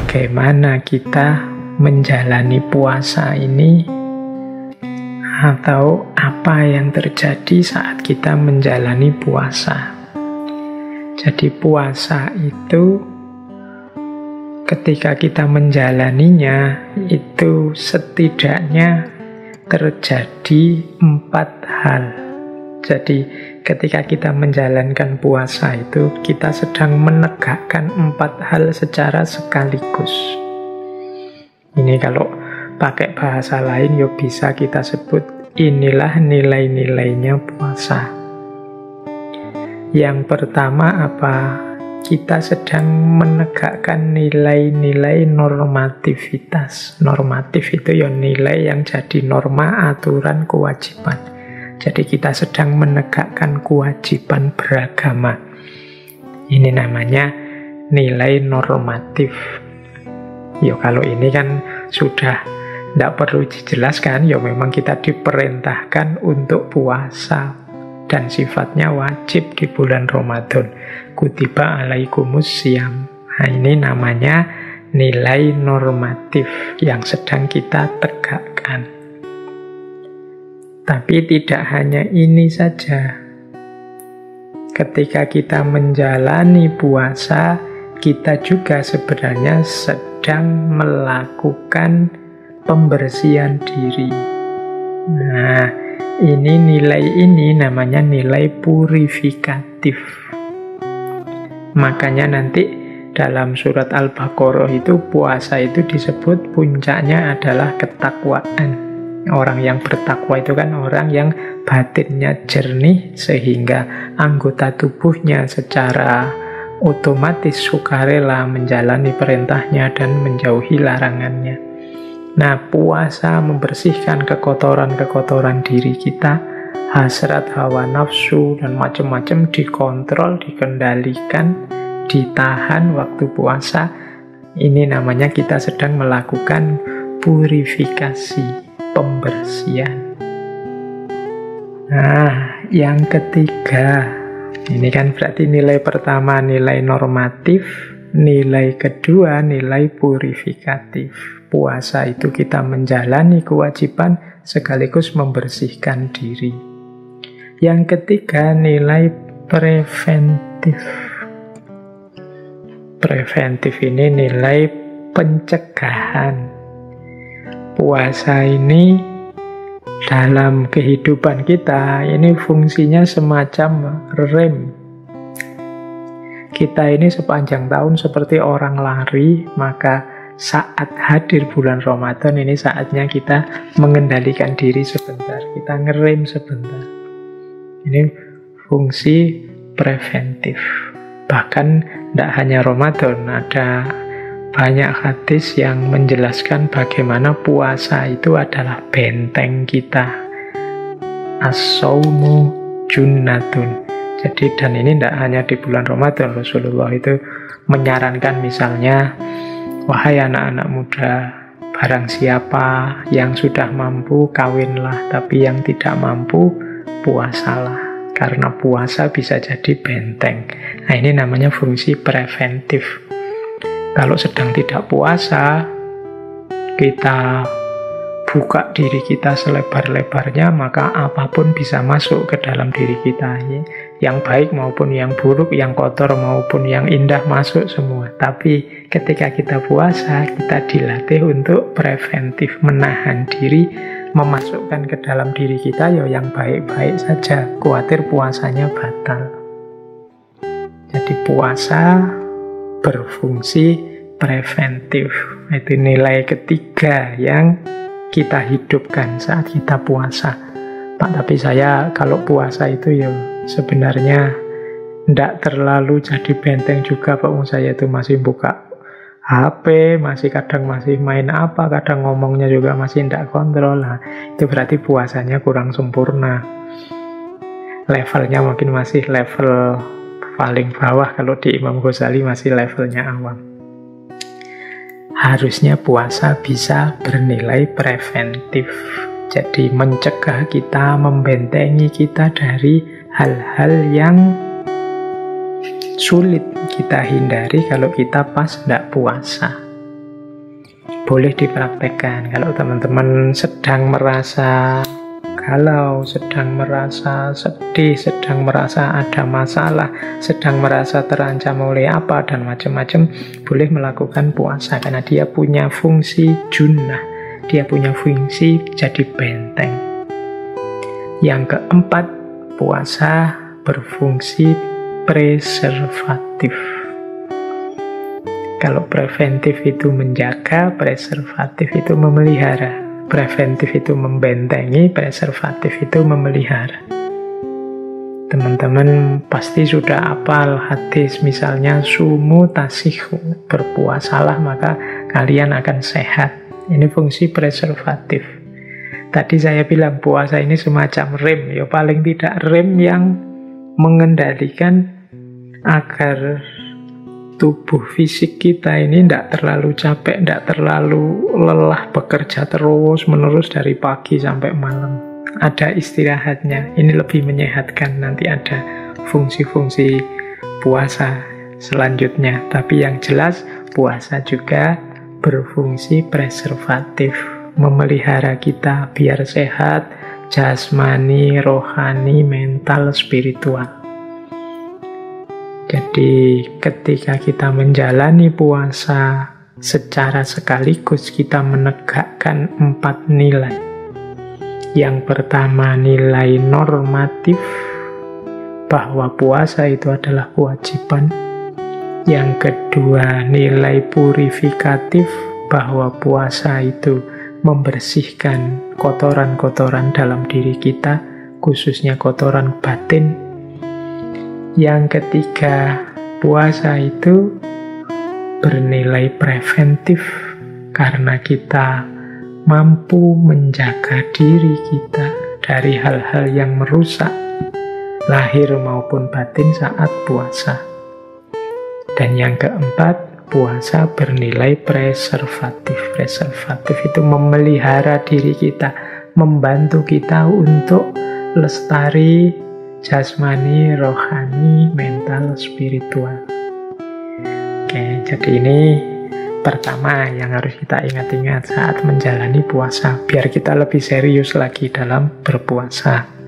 bagaimana kita menjalani puasa ini, atau apa yang terjadi saat kita menjalani puasa. Jadi puasa itu ketika kita menjalaninya itu setidaknya terjadi 4 hal. Jadi ketika kita menjalankan puasa itu kita sedang menegakkan 4 hal secara sekaligus. Ini kalau pakai bahasa lain ya bisa kita sebut inilah nilai-nilainya puasa. Yang pertama apa? Kita sedang menegakkan nilai-nilai normativitas. Normatif itu ya nilai yang jadi norma, aturan, kewajiban. Jadi kita sedang menegakkan kewajiban beragama. Ini namanya nilai normatif. Ya kalau ini kan sudah tidak perlu dijelaskan, ya memang kita diperintahkan untuk puasa dan sifatnya wajib di bulan Ramadan. Kutiba alaikumus syiyam. Nah, ini namanya nilai normatif yang sedang kita tegakkan. Tapi tidak hanya ini saja. Ketika kita menjalani puasa, kita juga sebenarnya sedang melakukan pembersihan diri. Nah, nilai ini namanya nilai purifikatif. Makanya nanti dalam surat Al-Baqarah itu puasa itu disebut puncaknya adalah ketakwaan. Orang yang bertakwa itu kan orang yang batinnya jernih sehingga anggota tubuhnya secara otomatis sukarela menjalani perintahnya dan menjauhi larangannya. Nah, puasa membersihkan kekotoran-kekotoran diri kita, hasrat, hawa nafsu, dan macam-macam dikontrol, dikendalikan, ditahan waktu puasa. Ini namanya kita sedang melakukan purifikasi, pembersihan. Nah, yang ketiga, ini kan berarti nilai pertama nilai normatif, nilai kedua nilai purifikatif. Puasa itu kita menjalani kewajiban sekaligus membersihkan diri. Yang ketiga nilai preventif. Preventif ini nilai pencegahan. Puasa ini dalam kehidupan kita ini fungsinya semacam rem. Kita ini sepanjang tahun seperti orang lari, maka saat hadir bulan Ramadan ini saatnya kita mengendalikan diri sebentar, kita ngerem sebentar. Ini fungsi preventif. Bahkan tidak hanya Ramadan, ada banyak hadis yang menjelaskan bagaimana puasa itu adalah benteng kita. As-saumu junnatun. Jadi dan ini tidak hanya di bulan Ramadan, Rasulullah itu menyarankan misalnya, wahai anak-anak muda, barang siapa yang sudah mampu kawinlah, tapi yang tidak mampu puasalah. Karena puasa bisa jadi benteng. Nah, ini namanya fungsi preventif. Kalau sedang tidak puasa, kita buka diri kita selebar-lebarnya, maka apapun bisa masuk ke dalam diri kita. Yang baik maupun yang buruk, yang kotor maupun yang indah masuk semua. Tapi ketika kita puasa, kita dilatih untuk preventif, menahan diri, memasukkan ke dalam diri kita yang baik-baik saja. Khawatir puasanya batal. Jadi puasa berfungsi preventif. Itu nilai ketiga yang kita hidupkan saat kita puasa. Pak, tapi saya kalau puasa itu sebenarnya tidak terlalu jadi benteng juga, Pak. Saya itu masih buka HP, kadang masih main apa, kadang ngomongnya juga masih tidak kontrol. Nah, itu berarti puasanya kurang sempurna. Levelnya mungkin masih level paling bawah, kalau di Imam Ghazali masih levelnya awam. Harusnya puasa bisa bernilai preventif. Jadi mencegah kita, membentengi kita dari hal-hal yang sulit kita hindari kalau kita pas tidak puasa. boleh dipraktekkan. Kalau teman-teman sedang merasa galau, sedang merasa sedih, sedang merasa ada masalah, sedang merasa terancam oleh apa dan macam-macam, boleh melakukan puasa karena dia punya fungsi junnah, dia punya fungsi jadi benteng. Yang keempat, puasa berfungsi preservatif. Kalau preventif itu menjaga, preservatif itu memelihara. Preventif itu membentengi, preservatif itu memelihara. Teman-teman pasti sudah hafal hadis misalnya sumu tasihu, berpuasalah maka kalian akan sehat. Ini fungsi preservatif. Tadi saya bilang puasa ini semacam rem, ya paling tidak rem yang mengendalikan agar tubuh fisik kita ini tidak terlalu capek, tidak terlalu lelah bekerja terus-menerus dari pagi sampai malam. Ada istirahatnya, ini lebih menyehatkan. Nanti ada fungsi-fungsi puasa selanjutnya. Tapi yang jelas puasa juga berfungsi preservatif, memelihara kita biar sehat, jasmani, rohani, mental, spiritual. Jadi ketika kita menjalani puasa secara sekaligus kita menegakkan 4 nilai. Yang pertama nilai normatif, bahwa puasa itu adalah kewajiban. Yang kedua nilai purifikatif, bahwa puasa itu membersihkan kotoran-kotoran dalam diri kita, khususnya kotoran batin. Yang ketiga, puasa itu bernilai preventif karena kita mampu menjaga diri kita dari hal-hal yang merusak lahir maupun batin saat puasa. Dan yang keempat, puasa bernilai preservatif. Preservatif itu memelihara diri kita, membantu kita untuk lestari jasmani, rohani, mental, spiritual. Oke, jadi ini pertama yang harus kita ingat-ingat saat menjalani puasa, biar kita lebih serius lagi dalam berpuasa.